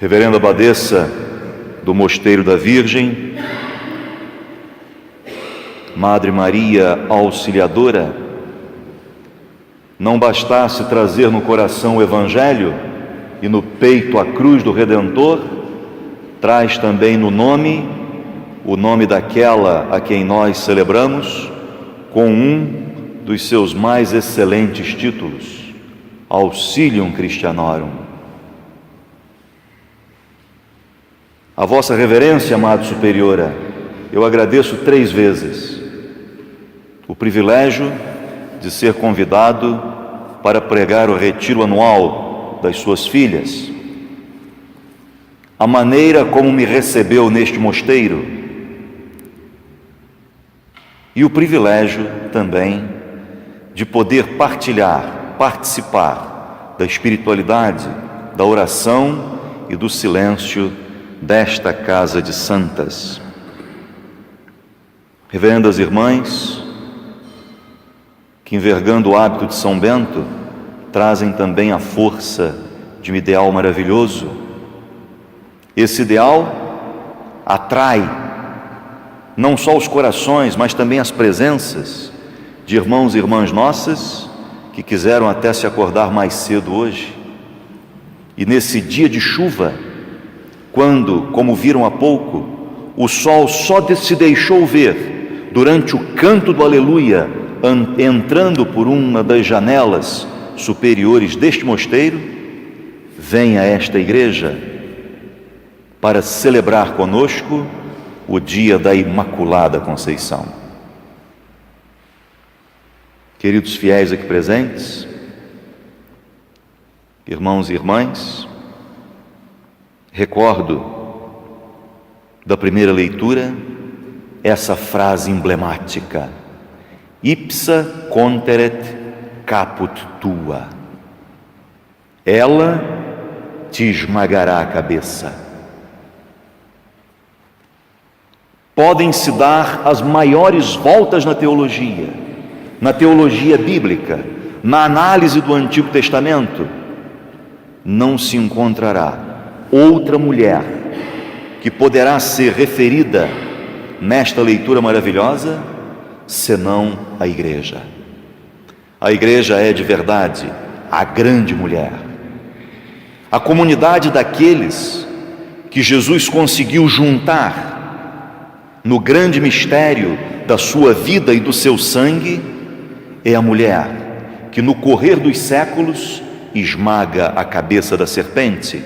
Reverenda Abadesa do Mosteiro da Virgem, Madre Maria Auxiliadora, não bastasse trazer no coração o Evangelho e no peito a cruz do Redentor, traz também no nome o nome daquela a quem nós celebramos, com um dos seus mais excelentes títulos, Auxilium Christianorum. A vossa reverência, amada superiora, eu agradeço 3 vezes o privilégio de ser convidado para pregar o retiro anual das suas filhas, a maneira como me recebeu neste mosteiro e o privilégio também de poder participar da espiritualidade, da oração e do silêncio desta casa de santas. Reverendas irmãs, que envergando o hábito de São Bento, trazem também a força de um ideal maravilhoso. Esse ideal atrai não só os corações, mas também as presenças de irmãos e irmãs nossas que quiseram até se acordar mais cedo hoje. E nesse dia de chuva, quando, como viram há pouco, o sol só se deixou ver durante o canto do Aleluia, entrando por uma das janelas superiores deste mosteiro, vem a esta igreja para celebrar conosco o dia da Imaculada Conceição. Queridos fiéis aqui presentes, irmãos e irmãs, recordo da primeira leitura essa frase emblemática: ipsa conteret caput tua. Ela te esmagará a cabeça. Podem-se dar as maiores voltas na teologia bíblica, na análise do Antigo Testamento, não se encontrará outra mulher que poderá ser referida nesta leitura maravilhosa, senão a igreja. A igreja é de verdade a grande mulher, a comunidade daqueles que Jesus conseguiu juntar no grande mistério da sua vida e do seu sangue. É a mulher que no correr dos séculos esmaga a cabeça da serpente,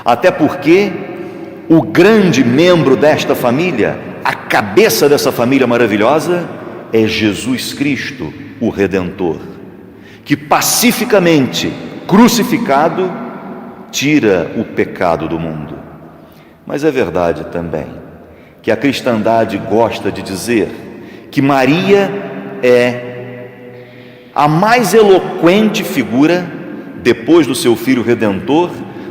até porque o grande membro desta família, a cabeça dessa família maravilhosa, é Jesus Cristo, o Redentor, que pacificamente, crucificado, tira o pecado do mundo. Mas é verdade também que a cristandade gosta de dizer que Maria é a mais eloquente figura, depois do seu Filho Redentor,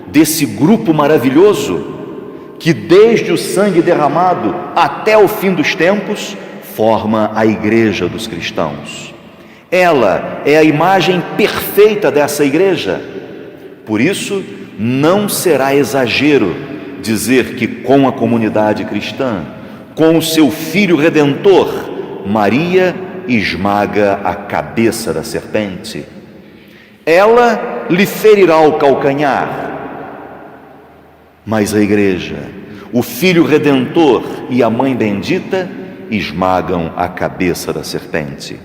desse grupo maravilhoso que desde o sangue derramado até o fim dos tempos forma a igreja dos cristãos. Ela é a imagem perfeita dessa igreja. Por isso, não será exagero dizer que com a comunidade cristã, com o seu Filho Redentor, Maria esmaga a cabeça da serpente. Ela lhe ferirá o calcanhar, mas a igreja, o Filho Redentor e a Mãe Bendita esmagam a cabeça da serpente.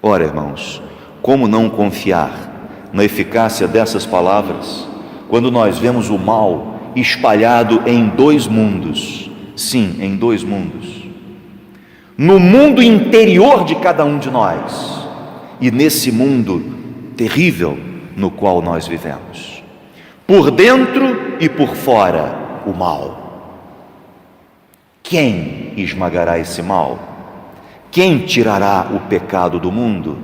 Ora, irmãos, como não confiar na eficácia dessas palavras quando nós vemos o mal espalhado em 2 mundos? Sim, em 2 mundos. No mundo interior de cada um de nós e nesse mundo terrível no qual nós vivemos. Por dentro e por fora, o mal. Quem esmagará esse mal? Quem tirará o pecado do mundo?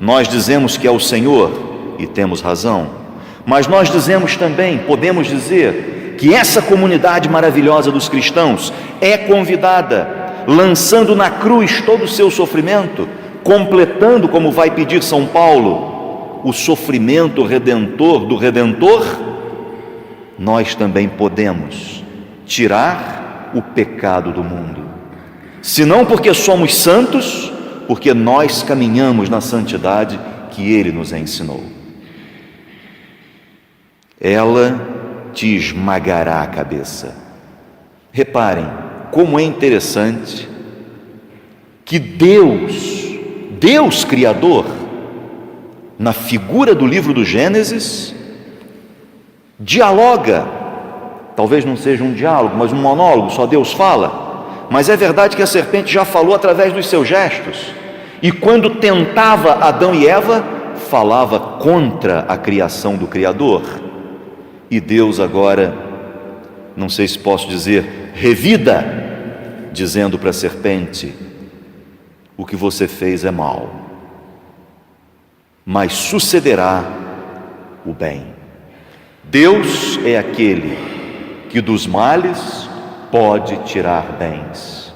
Nós dizemos que é o Senhor, e temos razão, mas nós dizemos também, podemos dizer, que essa comunidade maravilhosa dos cristãos é convidada, lançando na cruz todo o seu sofrimento, completando, como vai pedir São Paulo, o sofrimento redentor do Redentor nós também podemos tirar o pecado do mundo. Se não porque somos santos, porque nós caminhamos na santidade que Ele nos ensinou. Ela te esmagará a cabeça. Reparem como é interessante que Deus Criador, na figura do livro do Gênesis, dialoga. Talvez não seja um diálogo, mas um monólogo, só Deus fala. Mas é verdade que a serpente já falou através dos seus gestos. E quando tentava Adão e Eva, falava contra a criação do Criador. E Deus agora, não sei se posso dizer, revida, dizendo para a serpente: o que você fez é mal, mas sucederá o bem. Deus é aquele que dos males pode tirar bens.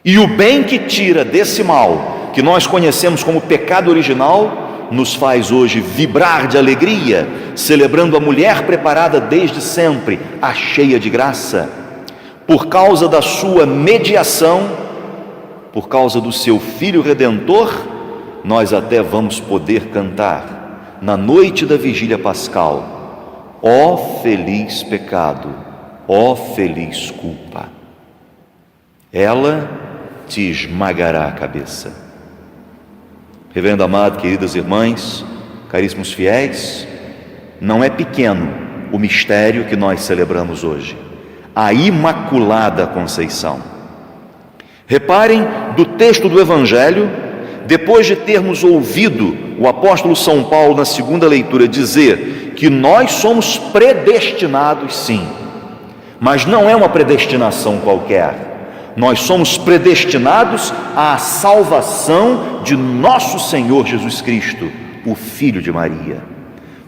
E o bem que tira desse mal, que nós conhecemos como pecado original, nos faz hoje vibrar de alegria, celebrando a mulher preparada desde sempre, a cheia de graça. Por causa da sua mediação, por causa do seu Filho Redentor, nós até vamos poder cantar na noite da vigília pascal: ó feliz pecado, ó feliz culpa. Ela te esmagará a cabeça. Reverendo amado, queridas irmãs, caríssimos fiéis, não é pequeno o mistério que nós celebramos hoje, a Imaculada Conceição. Reparem do texto do Evangelho, depois de termos ouvido o apóstolo São Paulo na segunda leitura dizer que nós somos predestinados, sim, mas não é uma predestinação qualquer. Nós somos predestinados à salvação de nosso Senhor Jesus Cristo, o Filho de Maria.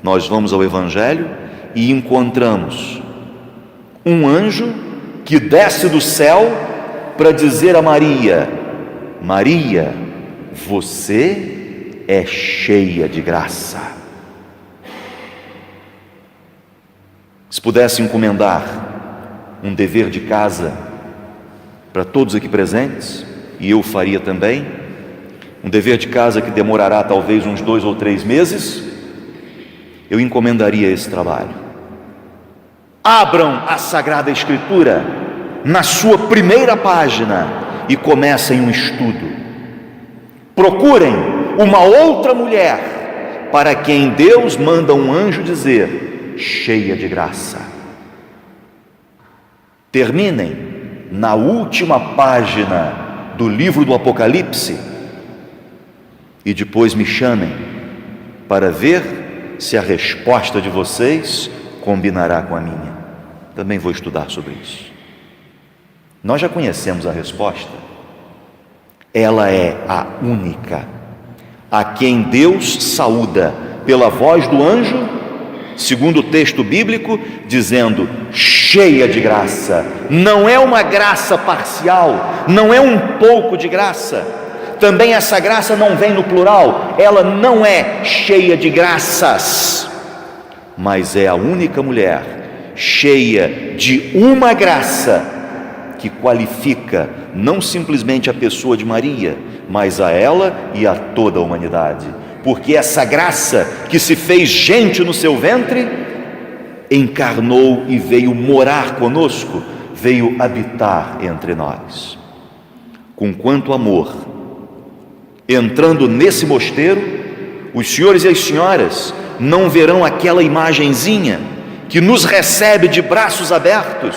Nós vamos ao Evangelho e encontramos um anjo que desce do céu para dizer a Maria: Maria, você é cheia de graça. Se pudesse encomendar um dever de casa para todos aqui presentes, e eu faria também, um dever de casa que demorará talvez uns 2 ou 3 meses, eu encomendaria esse trabalho. Abram a Sagrada Escritura na sua primeira página e comecem um estudo. Procurem uma outra mulher para quem Deus manda um anjo dizer: cheia de graça. Terminem na última página do livro do Apocalipse e depois me chamem para ver se a resposta de vocês combinará com a minha. Também vou estudar sobre isso. Nós já conhecemos a resposta. Ela é a única, a quem Deus saúda pela voz do anjo, segundo o texto bíblico, dizendo: cheia de graça. Não é uma graça parcial, não é um pouco de graça. Também essa graça não vem no plural, ela não é cheia de graças, mas é a única mulher cheia de uma graça que qualifica não simplesmente a pessoa de Maria, mas a ela e a toda a humanidade. Porque essa graça que se fez gente no seu ventre, encarnou e veio morar conosco, veio habitar entre nós. Com quanto amor, entrando nesse mosteiro, os senhores e as senhoras não verão aquela imagenzinha que nos recebe de braços abertos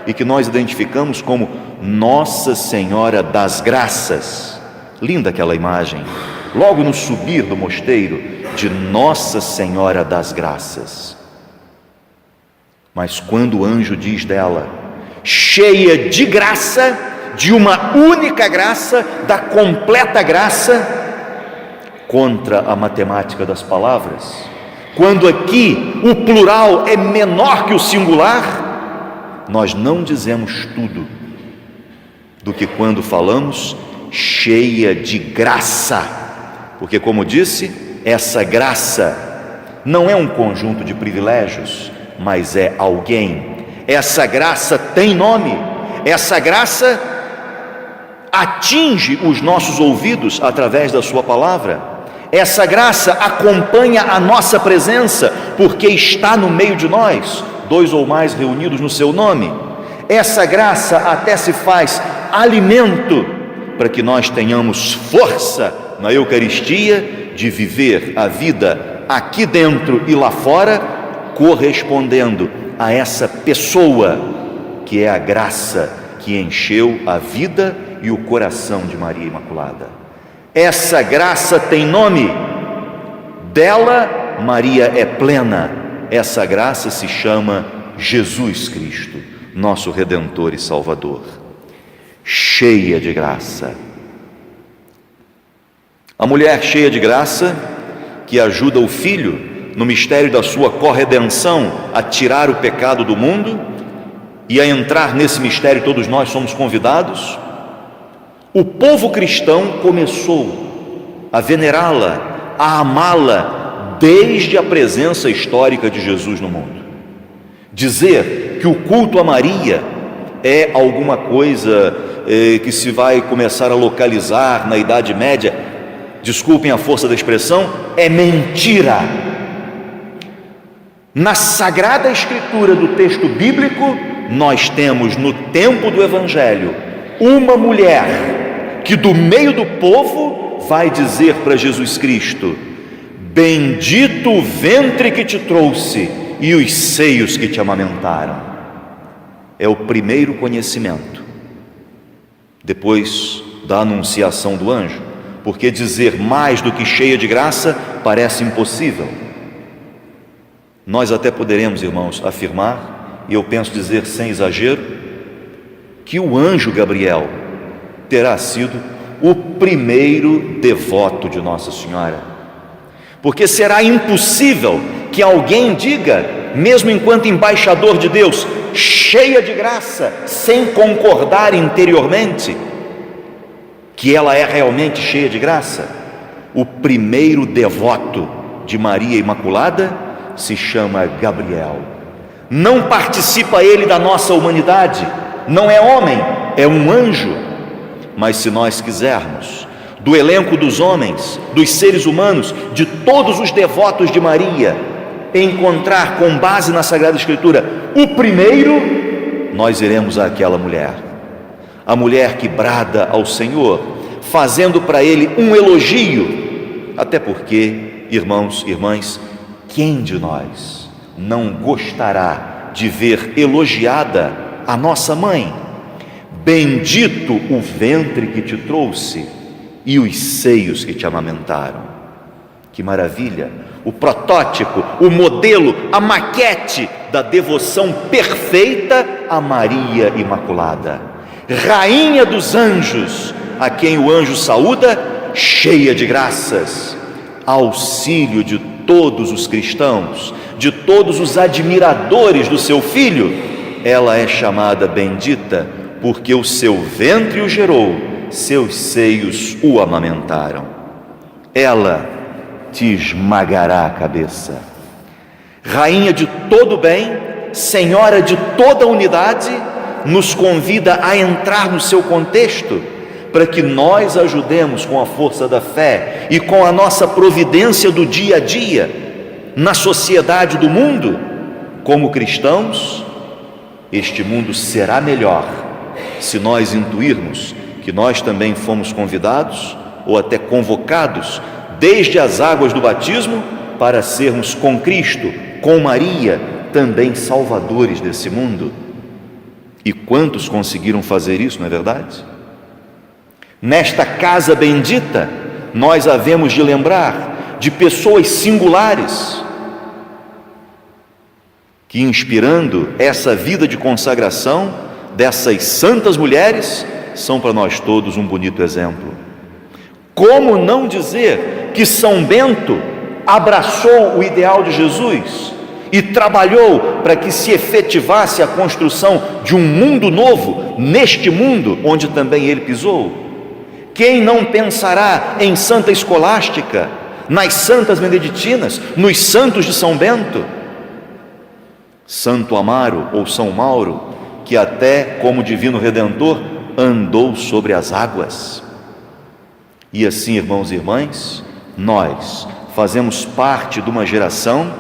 e que nós identificamos como Nossa Senhora das Graças. Linda aquela imagem, logo no subir do mosteiro, de Nossa Senhora das Graças. Mas quando o anjo diz dela, cheia de graça, de uma única graça, da completa graça, contra a matemática das palavras, quando aqui o plural é menor que o singular, nós não dizemos tudo do que quando falamos cheia de graça, porque, como disse, essa graça não é um conjunto de privilégios, mas é alguém. Essa graça tem nome, essa graça atinge os nossos ouvidos através da sua palavra, essa graça acompanha a nossa presença, porque está no meio de nós, 2 ou mais reunidos no seu nome. Essa graça até se faz alimento para que nós tenhamos força na Eucaristia de viver a vida aqui dentro e lá fora, correspondendo a essa pessoa que é a graça que encheu a vida e o coração de Maria Imaculada. Essa graça tem nome, dela Maria é plena. Essa graça se chama Jesus Cristo, nosso Redentor e Salvador. Cheia de graça. A mulher cheia de graça, que ajuda o Filho no mistério da sua corredenção a tirar o pecado do mundo, e a entrar nesse mistério todos nós somos convidados. O povo cristão começou a venerá-la, a amá-la desde a presença histórica de Jesus no mundo. Dizer que o culto a Maria é alguma coisa que se vai começar a localizar na Idade Média, desculpem a força da expressão, é mentira. Na Sagrada Escritura do texto bíblico, nós temos no tempo do Evangelho uma mulher que do meio do povo vai dizer para Jesus Cristo: bendito o ventre que te trouxe e os seios que te amamentaram. É o primeiro conhecimento, depois da anunciação do anjo, porque dizer mais do que cheia de graça parece impossível. Nós até poderemos, irmãos, afirmar, e eu penso dizer sem exagero, que o anjo Gabriel terá sido o primeiro devoto de Nossa Senhora, porque será impossível que alguém diga, mesmo enquanto embaixador de Deus, cheia de graça, sem concordar interiormente que ela é realmente cheia de graça. O primeiro devoto de Maria Imaculada se chama Gabriel. Não participa ele da nossa humanidade, não é homem, é um anjo. Mas se nós quisermos, do elenco dos homens, dos seres humanos, de todos os devotos de Maria, encontrar com base na Sagrada Escritura o primeiro, nós iremos àquela mulher, a mulher que brada ao Senhor, fazendo para ele um elogio, até porque, irmãos e irmãs, quem de nós não gostará de ver elogiada a nossa mãe? Bendito o ventre que te trouxe e os seios que te amamentaram. Que maravilha! O protótipo, o modelo, a maquete da devoção perfeita a Maria Imaculada, rainha dos anjos, a quem o anjo saúda, cheia de graças, auxílio de todos os cristãos, de todos os admiradores do seu filho. Ela é chamada bendita porque o seu ventre o gerou, seus seios o amamentaram. Ela te esmagará a cabeça. Rainha de todo bem, Senhora de toda unidade, nos convida a entrar no seu contexto, para que nós ajudemos com a força da fé e com a nossa providência do dia a dia, na sociedade do mundo. Como cristãos, este mundo será melhor se nós intuirmos que nós também fomos convidados ou até convocados desde as águas do batismo para sermos com Cristo, com Maria, também salvadores desse mundo. E quantos conseguiram fazer isso, não é verdade? Nesta casa bendita, nós havemos de lembrar de pessoas singulares que, inspirando essa vida de consagração dessas santas mulheres, são para nós todos um bonito exemplo. Como não dizer que São Bento abraçou o ideal de Jesus e trabalhou para que se efetivasse a construção de um mundo novo neste mundo onde também ele pisou? Quem não pensará em Santa Escolástica, nas santas beneditinas, nos santos de São Bento? Santo Amaro ou São Mauro, que até como divino redentor andou sobre as águas. E assim, irmãos e irmãs, nós fazemos parte de uma geração,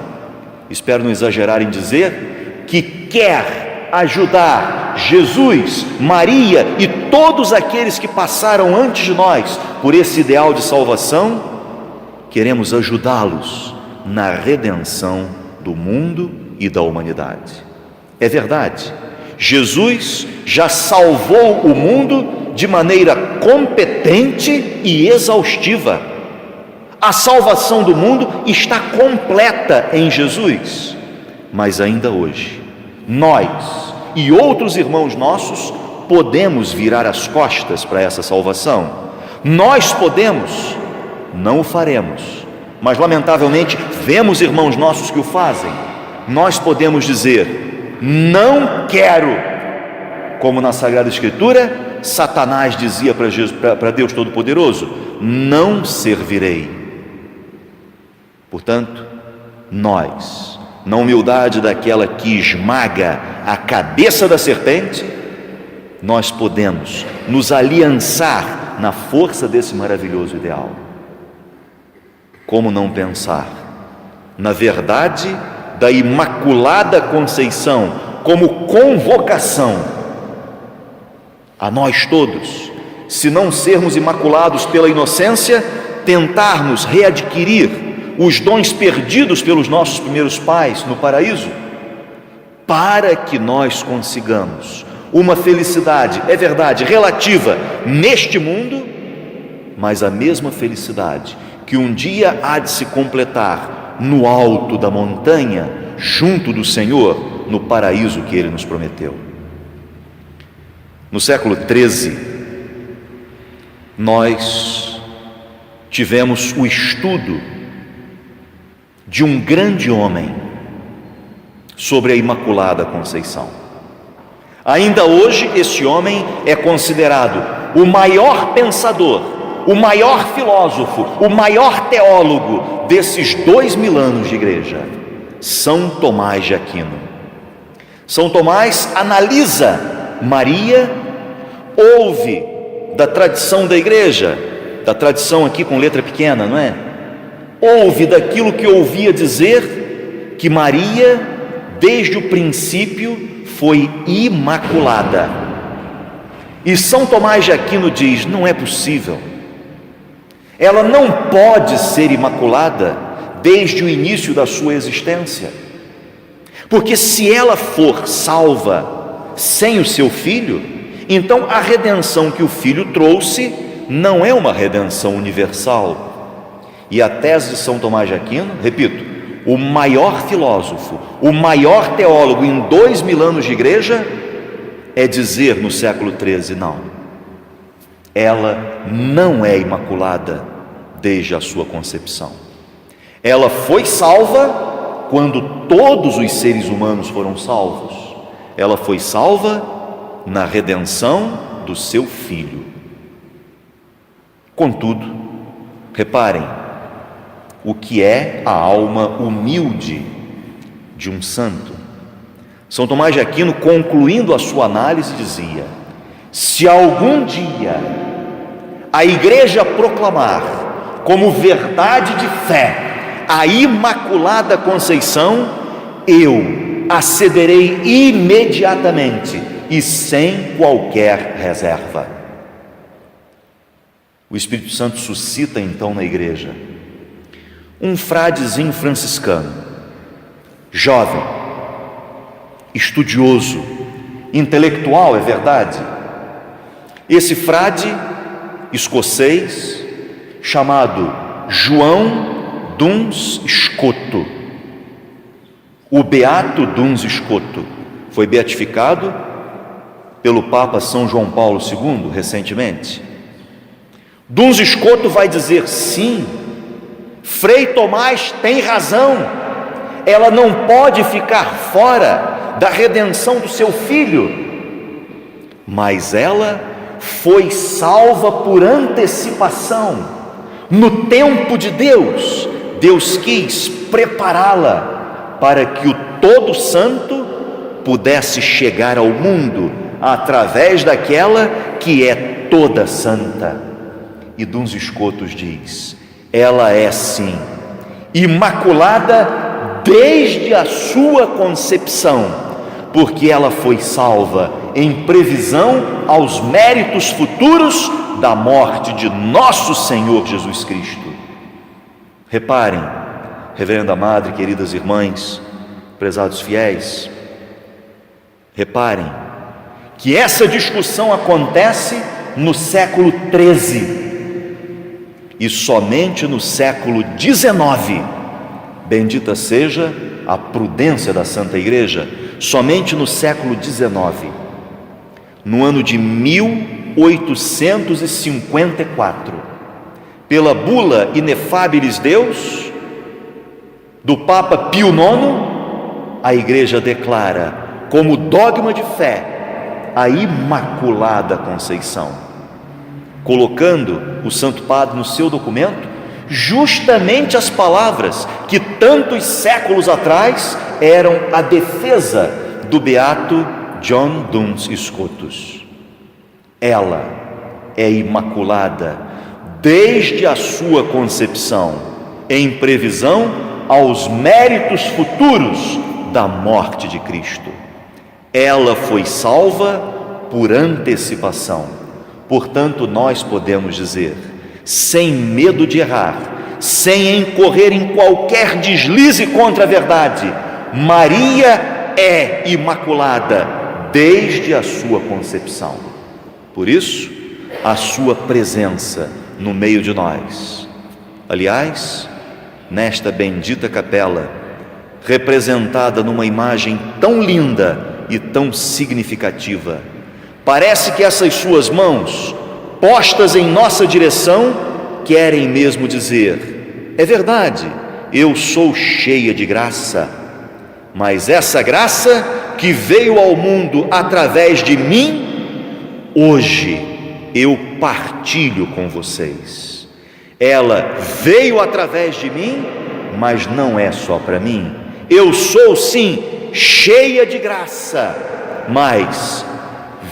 espero não exagerar em dizer, que quer ajudar Jesus, Maria e todos aqueles que passaram antes de nós por esse ideal de salvação. Queremos ajudá-los na redenção do mundo e da humanidade. É verdade, Jesus já salvou o mundo de maneira competente e exaustiva. A salvação do mundo está completa em Jesus. Mas ainda hoje, nós e outros irmãos nossos podemos virar as costas para essa salvação. Nós podemos, não o faremos, mas lamentavelmente vemos irmãos nossos que o fazem. Nós podemos dizer: não quero, como na Sagrada Escritura Satanás dizia para Deus Todo-Poderoso: não servirei. Portanto, nós, na humildade daquela que esmaga a cabeça da serpente, nós podemos nos aliançar na força desse maravilhoso ideal. Como não pensar na verdade da Imaculada Conceição como convocação a nós todos, se não sermos imaculados pela inocência, tentarmos readquirir os dons perdidos pelos nossos primeiros pais no paraíso, para que nós consigamos uma felicidade, é verdade, relativa neste mundo, mas a mesma felicidade que um dia há de se completar no alto da montanha, junto do Senhor, no paraíso que Ele nos prometeu. No século XIII, nós tivemos o estudo de um grande homem sobre a Imaculada Conceição. Ainda hoje, esse homem é considerado o maior pensador, o maior filósofo, o maior teólogo desses 2000 anos de igreja, São Tomás de Aquino. São Tomás analisa Maria, ouve da tradição da igreja, da tradição aqui com letra pequena, não é? Ouve daquilo que ouvia dizer que Maria, desde o princípio, foi imaculada. E São Tomás de Aquino diz: não é possível, ela não pode ser imaculada desde o início da sua existência, porque se ela for salva sem o seu filho, então a redenção que o filho trouxe não é uma redenção universal. E a tese de São Tomás de Aquino, repito, o maior filósofo, o maior teólogo em 2000 anos de igreja, é dizer no século XIII: não, ela não é imaculada desde a sua concepção. Ela foi salva quando todos os seres humanos foram salvos. Ela foi salva na redenção do seu Filho. Contudo, reparem o que é a alma humilde de um santo. São Tomás de Aquino, concluindo a sua análise, dizia: se algum dia a igreja proclamar como verdade de fé a Imaculada Conceição, eu acederei imediatamente e sem qualquer reserva. O Espírito Santo suscita então na igreja um fradezinho franciscano, jovem, estudioso, intelectual, é verdade. Esse frade escocês, chamado João Duns Scoto, o Beato Duns Scoto, foi beatificado pelo Papa São João Paulo II recentemente. Duns Scoto vai dizer: sim, Frei Tomás tem razão, ela não pode ficar fora da redenção do seu filho, mas ela foi salva por antecipação. No tempo de Deus, Deus quis prepará-la para que o todo santo pudesse chegar ao mundo através daquela que é toda santa. E Duns Scotus diz: ela é sim imaculada desde a sua concepção, porque ela foi salva em previsão aos méritos futuros da morte de nosso Senhor Jesus Cristo. Reparem, reverenda madre, queridas irmãs, prezados fiéis, reparem que essa discussão acontece no século XIII e somente no século XIX, bendita seja a prudência da Santa Igreja, somente no século XIX, no ano de 1854, pela bula Inefabilis Deus do Papa Pio IX, a Igreja declara como dogma de fé a Imaculada Conceição, colocando o Santo Padre no seu documento justamente as palavras que tantos séculos atrás eram a defesa do beato John Duns Scotus. Ela é imaculada desde a sua concepção, em previsão aos méritos futuros da morte de Cristo. Ela foi salva por antecipação. Portanto, nós podemos dizer, sem medo de errar, sem incorrer em qualquer deslize contra a verdade, Maria é imaculada desde a sua concepção. Por isso, a sua presença no meio de nós. Aliás, nesta bendita capela, representada numa imagem tão linda e tão significativa, parece que essas suas mãos, postas em nossa direção, querem mesmo dizer: é verdade, eu sou cheia de graça, mas essa graça que veio ao mundo através de mim, hoje eu partilho com vocês. Ela veio através de mim, mas não é só para mim. Eu sou sim cheia de graça, mas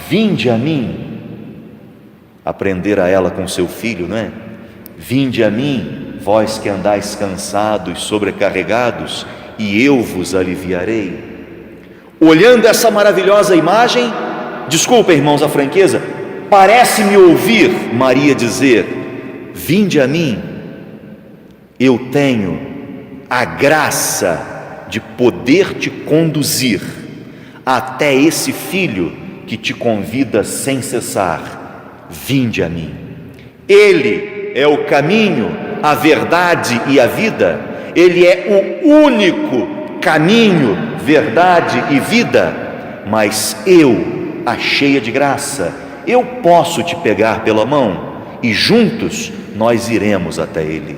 vinde a mim. Aprender a ela com seu filho, não é? Vinde a mim, vós que andais cansados, sobrecarregados, e eu vos aliviarei. Olhando essa maravilhosa imagem, desculpa, irmãos, a franqueza, parece-me ouvir Maria dizer: vinde a mim, eu tenho a graça de poder te conduzir até esse filho que te convida sem cessar. Vinde a mim. Ele é o caminho, a verdade e a vida. Ele é o único caminho, verdade e vida. Mas eu, a cheia de graça, eu posso te pegar pela mão e juntos nós iremos até ele.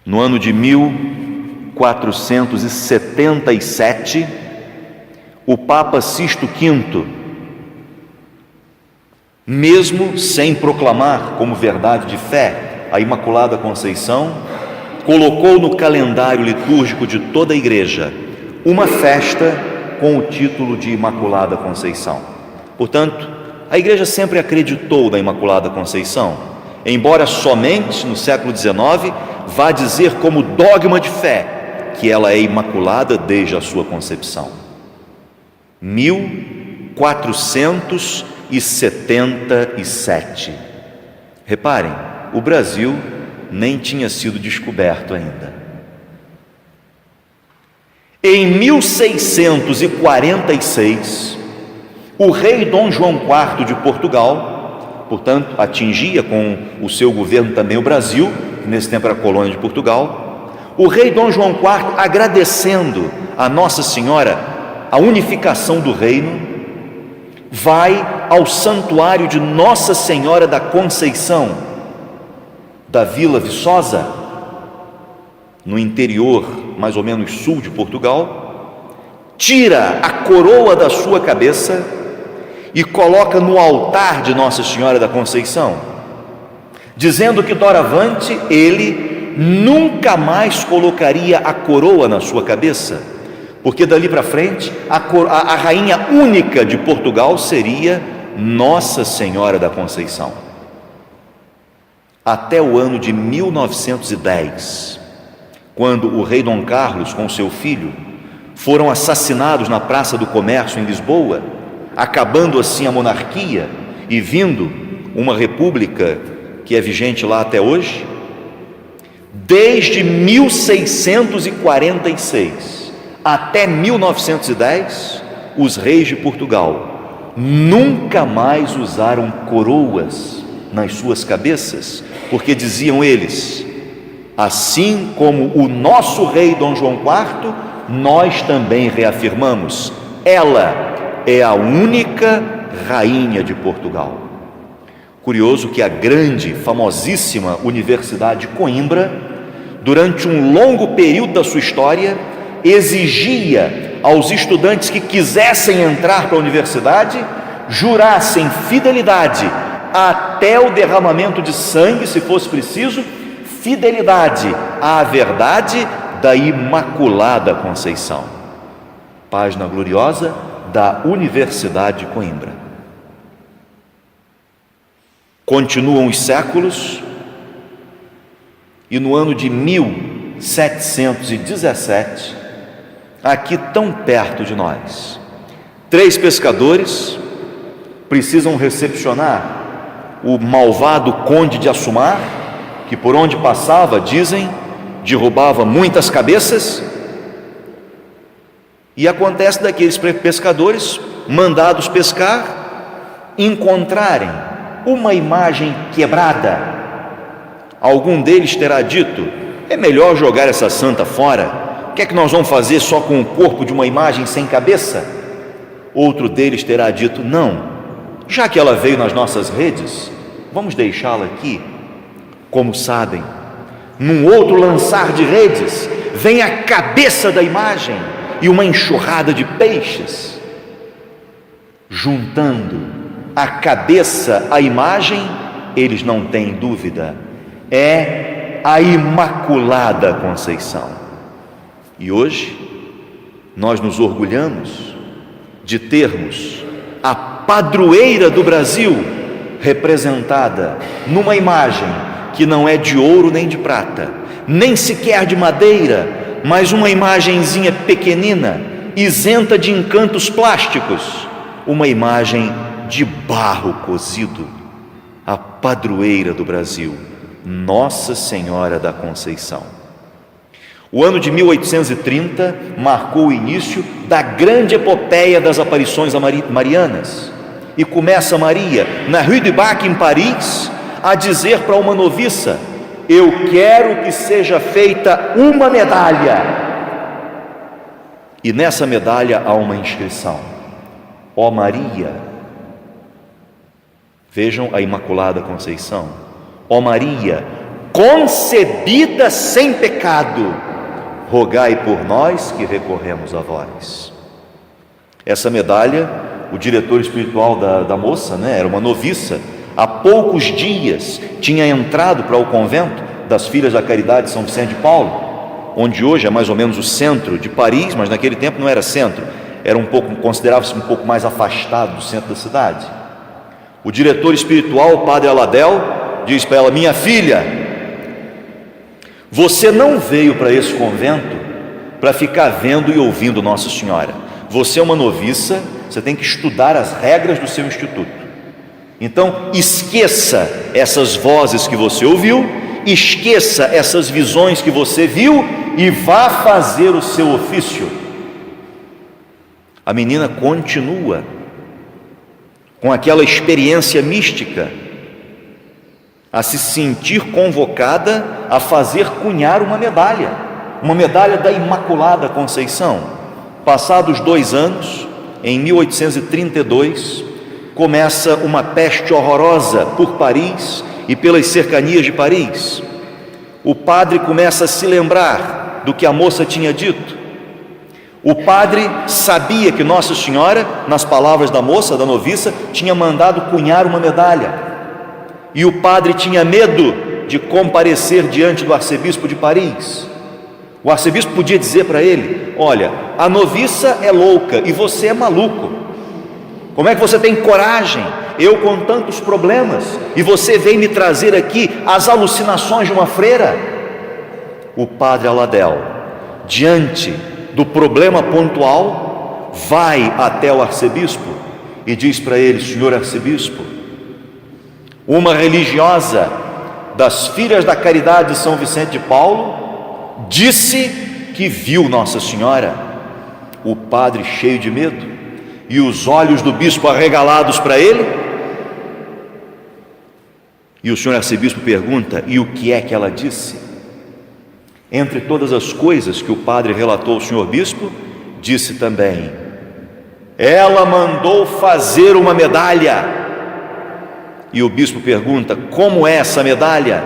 No ano de 1477, o Papa Sisto V, mesmo sem proclamar como verdade de fé a Imaculada Conceição, colocou no calendário litúrgico de toda a Igreja uma festa com o título de Imaculada Conceição. Portanto, a Igreja sempre acreditou na Imaculada Conceição, embora somente no século XIX vá dizer como dogma de fé que ela é imaculada desde a sua concepção. 1477. Reparem, o Brasil nem tinha sido descoberto ainda. Em 1646, o rei Dom João IV de Portugal, portanto, atingia com o seu governo também o Brasil, que nesse tempo era colônia de Portugal. O rei Dom João IV, agradecendo a Nossa Senhora a unificação do reino, vai ao santuário de Nossa Senhora da Conceição, da Vila Viçosa, no interior, mais ou menos sul de Portugal, tira a coroa da sua cabeça e coloca no altar de Nossa Senhora da Conceição, dizendo que doravante ele nunca mais colocaria a coroa na sua cabeça, porque dali para frente a rainha única de Portugal seria Nossa Senhora da Conceição. Até o ano de 1910, quando o rei Dom Carlos com seu filho foram assassinados na Praça do Comércio em Lisboa, acabando assim a monarquia e vindo uma república que é vigente lá até hoje. Desde 1646 até 1910, os reis de Portugal nunca mais usaram coroas nas suas cabeças, porque diziam eles: assim como o nosso rei Dom João IV, nós também reafirmamos, ela é a única rainha de Portugal. Curioso que a grande, famosíssima Universidade de Coimbra, durante um longo período da sua história, exigia aos estudantes que quisessem entrar para a universidade, jurassem fidelidade até o derramamento de sangue, se fosse preciso, fidelidade à verdade da Imaculada Conceição. Página gloriosa da Universidade de Coimbra. Continuam os séculos, e no ano de 1717, aqui tão perto de nós, 3 pescadores precisam recepcionar o malvado conde de Assumar, que por onde passava, dizem, derrubava muitas cabeças. E acontece daqueles pescadores mandados pescar encontrarem uma imagem quebrada. Algum deles terá dito: é melhor jogar essa santa fora, o que é que nós vamos fazer só com o corpo de uma imagem sem cabeça? Outro deles terá dito: não, já que ela veio nas nossas redes, vamos deixá-la aqui. Como sabem, num outro lançar de redes, vem a cabeça da imagem e uma enxurrada de peixes. Juntando a cabeça à imagem, eles não têm dúvida, é a Imaculada Conceição. E hoje nós nos orgulhamos de termos a padroeira do Brasil representada numa imagem que não é de ouro nem de prata, nem sequer de madeira, mas uma imagenzinha pequenina, isenta de encantos plásticos, uma imagem de barro cozido, a padroeira do Brasil, Nossa Senhora da Conceição. O ano de 1830 marcou o início da grande epopeia das aparições marianas, e começa Maria, na Rue du Bac, em Paris, a dizer para uma noviça: eu quero que seja feita uma medalha. E nessa medalha há uma inscrição: ó Maria. Vejam a Imaculada Conceição: ó Maria, concebida sem pecado, rogai por nós que recorremos a vós. Essa medalha, o diretor espiritual da moça, era uma noviça, há poucos dias tinha entrado para o convento das Filhas da Caridade de São Vicente de Paulo, onde hoje é mais ou menos o centro de Paris, mas naquele tempo não era centro, era considerava-se um pouco mais afastado do centro da cidade. O diretor espiritual, o padre Aladel, diz para ela: minha filha, você não veio para esse convento para ficar vendo e ouvindo Nossa Senhora. Você é uma noviça, você tem que estudar as regras do seu instituto. Então esqueça essas vozes que você ouviu, esqueça essas visões que você viu e vá fazer o seu ofício. A menina continua com aquela experiência mística, a se sentir convocada a fazer cunhar uma medalha da Imaculada Conceição. Passados 2 anos, em 1832, começa uma peste horrorosa por Paris e pelas cercanias de Paris. O padre começa a se lembrar do que a moça tinha dito. O padre sabia que Nossa Senhora, nas palavras da moça, da noviça, tinha mandado cunhar uma medalha. E o padre tinha medo de comparecer diante do arcebispo de Paris. O arcebispo podia dizer para ele: olha, a noviça é louca e você é maluco. Como é que você tem coragem? Eu com tantos problemas, e você vem me trazer aqui as alucinações de uma freira? O padre Aladel, diante do problema pontual, vai até o arcebispo e diz para ele: senhor arcebispo, uma religiosa das Filhas da Caridade de São Vicente de Paulo disse que viu Nossa Senhora. O padre, cheio de medo, e os olhos do bispo arregalados para ele, e o senhor arcebispo pergunta: e o que é que ela disse? Entre todas as coisas que o padre relatou ao senhor bispo, disse também: ela mandou fazer uma medalha. E o bispo pergunta: como é essa medalha?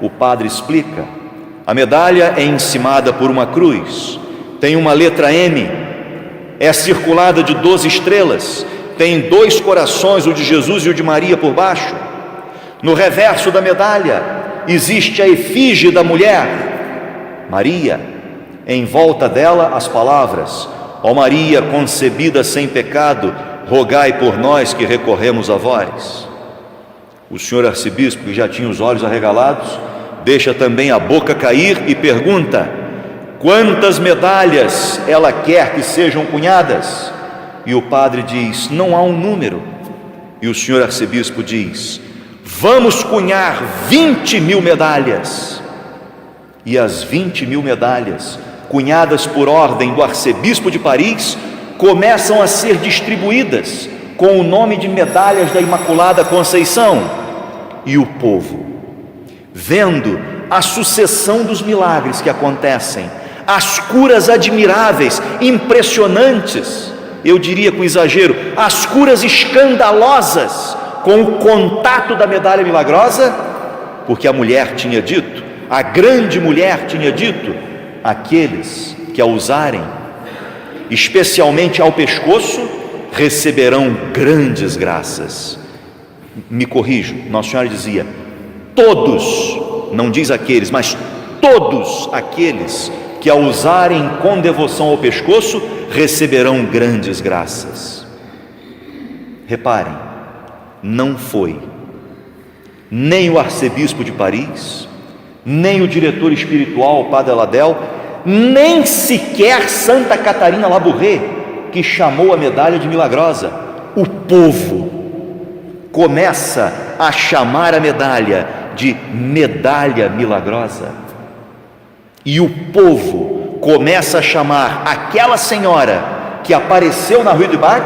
O padre explica: a medalha é encimada por uma cruz, tem uma letra M, é circulada de 12 estrelas, tem 2 corações, o de Jesus e o de Maria por baixo. No reverso da medalha existe a efígie da mulher, Maria, em volta dela as palavras: ó Maria concebida sem pecado, rogai por nós que recorremos a vós. O senhor arcebispo, que já tinha os olhos arregalados, deixa também a boca cair e pergunta: quantas medalhas ela quer que sejam cunhadas? E o padre diz: não há um número. E o senhor arcebispo diz: vamos cunhar 20.000 medalhas. E as 20.000 medalhas, cunhadas por ordem do arcebispo de Paris, começam a ser distribuídas com o nome de medalhas da Imaculada Conceição. E o povo, vendo a sucessão dos milagres que acontecem, as curas admiráveis, impressionantes, eu diria com exagero, as curas escandalosas, com o contato da medalha milagrosa, porque a mulher tinha dito, a grande mulher tinha dito: aqueles que a usarem, especialmente ao pescoço, receberão grandes graças. Me corrijo, Nossa Senhora dizia: todos, não diz aqueles, mas todos aqueles que a usarem com devoção ao pescoço receberão grandes graças. Reparem, não foi nem o arcebispo de Paris, nem o diretor espiritual, o padre Aladel, nem sequer Santa Catarina Labouré, que chamou a medalha de milagrosa. O povo começa a chamar a medalha de medalha milagrosa, e o povo começa a chamar aquela senhora que apareceu na Rue du Bac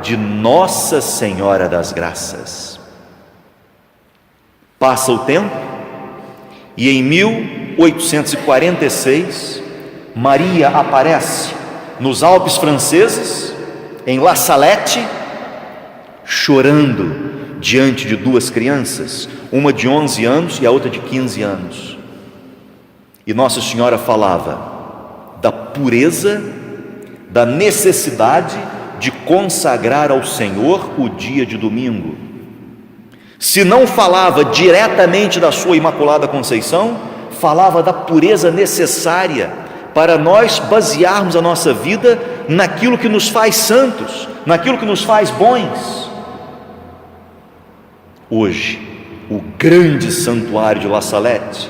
de Nossa Senhora das Graças. Passa o tempo e em 1846 Maria aparece nos Alpes franceses, em La Salette, chorando diante de 2 crianças, uma de 11 anos e a outra de 15 anos. E Nossa Senhora falava da pureza, da necessidade de consagrar ao Senhor o dia de domingo. Se não falava diretamente da sua Imaculada Conceição, falava da pureza necessária para nós basearmos a nossa vida naquilo que nos faz santos, naquilo que nos faz bons. Hoje, o grande santuário de La Salette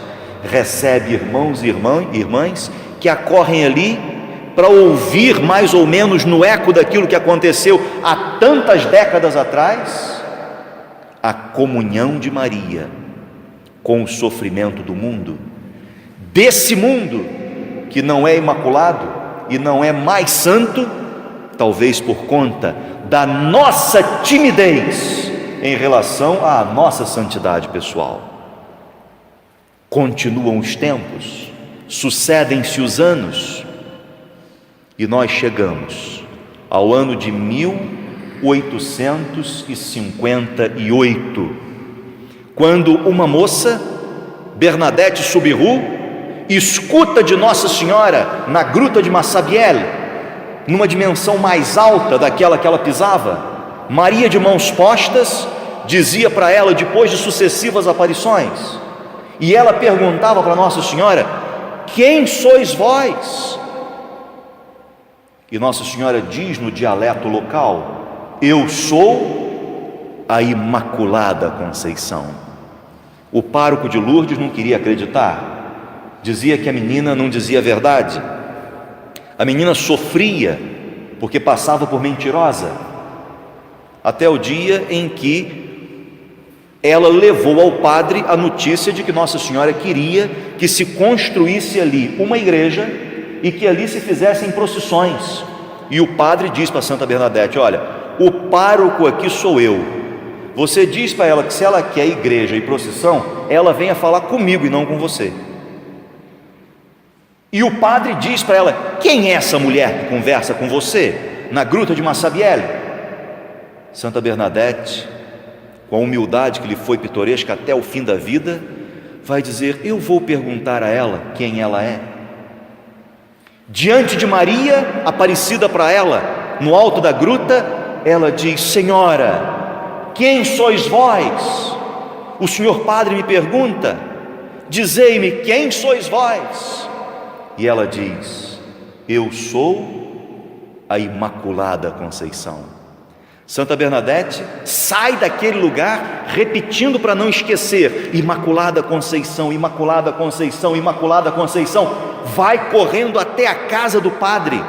recebe irmãos e irmãs que acorrem ali para ouvir mais ou menos no eco daquilo que aconteceu há tantas décadas atrás, a comunhão de Maria com o sofrimento do mundo, desse mundo que não é imaculado e não é mais santo, talvez por conta da nossa timidez em relação à nossa santidade pessoal. Continuam os tempos, sucedem-se os anos, e nós chegamos ao ano de 1858, quando uma moça, Bernadette Soubirous, escuta de Nossa Senhora na gruta de Massabielle, numa dimensão mais alta daquela que ela pisava. Maria, de mãos postas, dizia para ela, depois de sucessivas aparições: E ela perguntava para Nossa Senhora: quem sois vós? E Nossa Senhora diz no dialeto local: eu sou a Imaculada Conceição. O pároco de Lourdes não queria acreditar, dizia que a menina não dizia a verdade. A menina sofria porque passava por mentirosa, até o dia em que ela levou ao padre a notícia de que Nossa Senhora queria que se construísse ali uma igreja e que ali se fizessem procissões. E o padre diz para Santa Bernadette: olha, o pároco aqui sou eu. Você diz para ela que se ela quer igreja e procissão, ela venha falar comigo e não com você. E o padre diz para ela: quem é essa mulher que conversa com você na gruta de Massabielle? Santa Bernadette, com a humildade que lhe foi pitoresca até o fim da vida, vai dizer: eu vou perguntar a ela quem ela é. Diante de Maria, aparecida para ela no alto da gruta, ela diz: Senhora, quem sois vós? O senhor padre me pergunta: dizei-me, quem sois vós? E ela diz: eu sou a Imaculada Conceição. Santa Bernadette sai daquele lugar repetindo para não esquecer: Imaculada Conceição, Imaculada Conceição, Imaculada Conceição. Vai correndo até a casa do padre.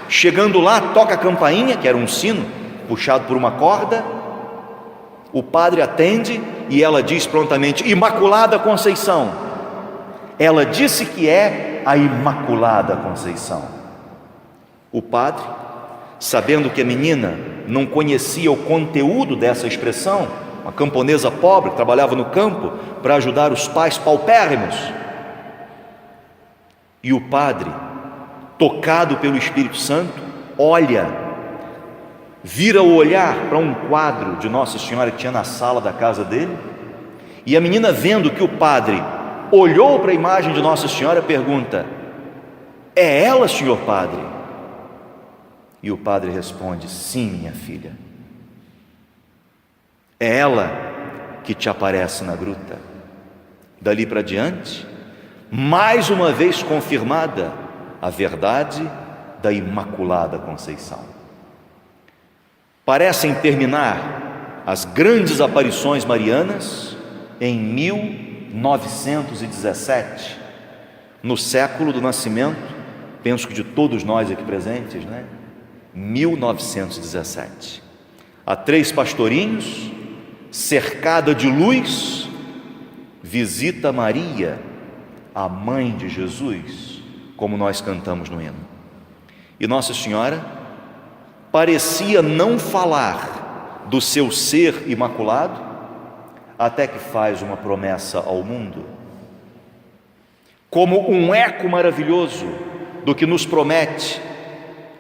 Chegando lá, toca a campainha, que era um sino puxado por uma corda. O padre atende e ela diz prontamente: Imaculada Conceição. Ela disse que é a Imaculada Conceição. O padre, sabendo que a menina não conhecia o conteúdo dessa expressão, uma camponesa pobre que trabalhava no campo para ajudar os pais paupérrimos, e o padre, tocado pelo Espírito Santo, olha, vira o olhar para um quadro de Nossa Senhora que tinha na sala da casa dele, e a menina, vendo que o padre olhou para a imagem de Nossa Senhora, pergunta: é ela, senhor padre? E o padre responde: sim, minha filha, é ela que te aparece na gruta. Dali para diante, mais uma vez confirmada a verdade da Imaculada Conceição. Parecem terminar as grandes aparições marianas em 1917, no século do nascimento, penso que de todos nós aqui presentes, 1917. Há 3 pastorinhos, cercada de luz, visita Maria, a mãe de Jesus, como nós cantamos no hino. E Nossa Senhora parecia não falar do seu ser imaculado, até que faz uma promessa ao mundo, como um eco maravilhoso do que nos promete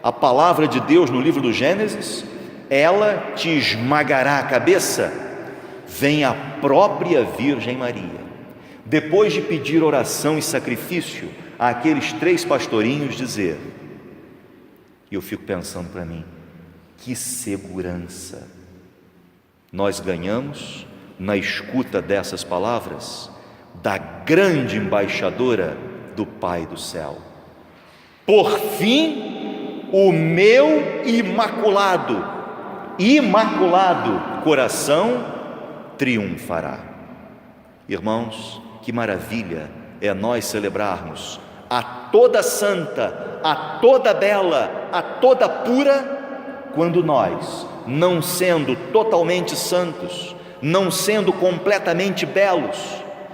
a palavra de Deus no livro do Gênesis: ela te esmagará a cabeça. Vem a própria Virgem Maria, depois de pedir oração e sacrifício àqueles 3 pastorinhos, dizer, e eu fico pensando para mim, que segurança nós ganhamos na escuta dessas palavras da grande embaixadora do Pai do céu: por fim, o meu imaculado coração triunfará. Irmãos, que maravilha é nós celebrarmos a toda santa, a toda bela, a toda pura, quando nós, não sendo totalmente santos, não sendo completamente belos,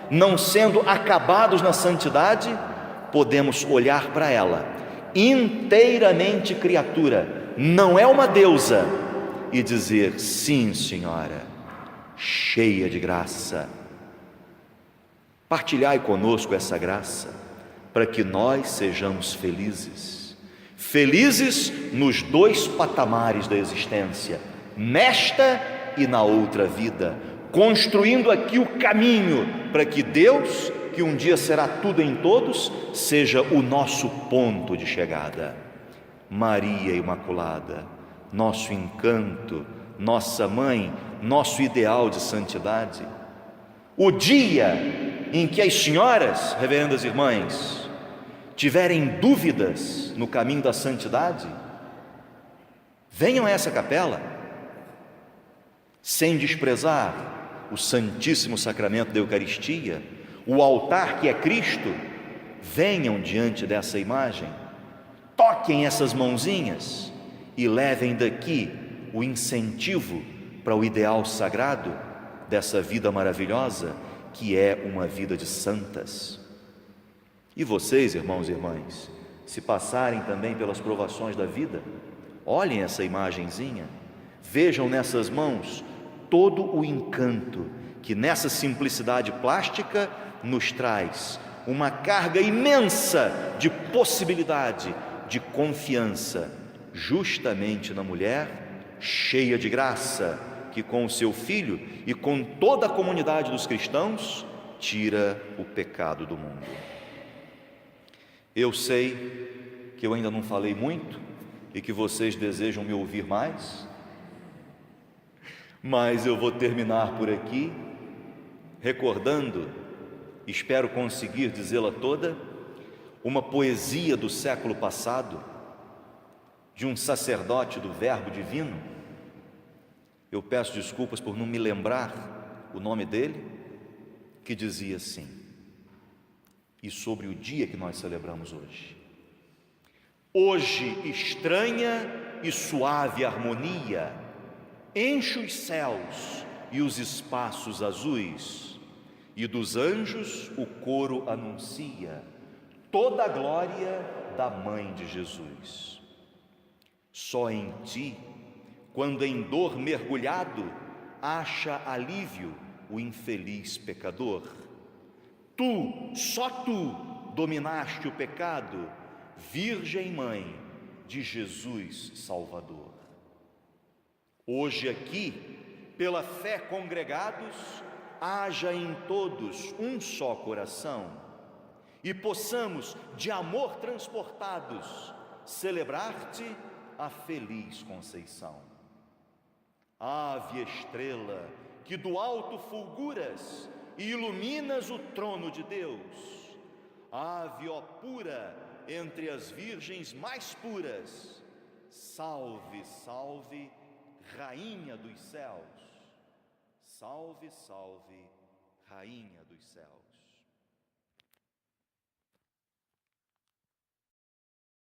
não sendo acabados na santidade, podemos olhar para ela, inteiramente criatura, não é uma deusa, e dizer: sim, Senhora, cheia de graça, partilhai conosco essa graça, para que nós sejamos felizes, felizes nos 2 patamares da existência, nesta e na outra vida, construindo aqui o caminho para que Deus, que um dia será tudo em todos, seja o nosso ponto de chegada. Maria Imaculada, nosso encanto, nossa mãe, nosso ideal de santidade. O dia em que as senhoras, reverendas irmãs, tiverem dúvidas no caminho da santidade, venham a essa capela, sem desprezar o Santíssimo Sacramento da Eucaristia, o altar que é Cristo. Venham diante dessa imagem, toquem essas mãozinhas e levem daqui o incentivo para o ideal sagrado dessa vida maravilhosa, que é uma vida de santas. E vocês, irmãos e irmãs, se passarem também pelas provações da vida, olhem essa imagenzinha, vejam nessas mãos todo o encanto que nessa simplicidade plástica nos traz uma carga imensa de possibilidade, de confiança, justamente na mulher cheia de graça, que com o seu filho e com toda a comunidade dos cristãos tira o pecado do mundo. Eu sei que eu ainda não falei muito e que vocês desejam me ouvir mais, mas eu vou terminar por aqui recordando, espero conseguir dizê-la toda, uma poesia do século passado, de um sacerdote do Verbo Divino. Eu peço desculpas por não me lembrar o nome dele, que dizia assim, e sobre o dia que nós celebramos hoje: hoje estranha e suave harmonia enche os céus e os espaços azuis, e dos anjos o coro anuncia toda a glória da Mãe de Jesus. Só em ti, quando em dor mergulhado, acha alívio o infeliz pecador. Tu, só tu, dominaste o pecado, Virgem Mãe de Jesus Salvador. Hoje aqui, pela fé congregados, haja em todos um só coração, e possamos, de amor transportados, celebrar-te a feliz Conceição. Ave estrela, que do alto fulguras e iluminas o trono de Deus, ave, ó pura, entre as virgens mais puras, salve, salve, Rainha dos céus. Salve, salve, Rainha dos céus.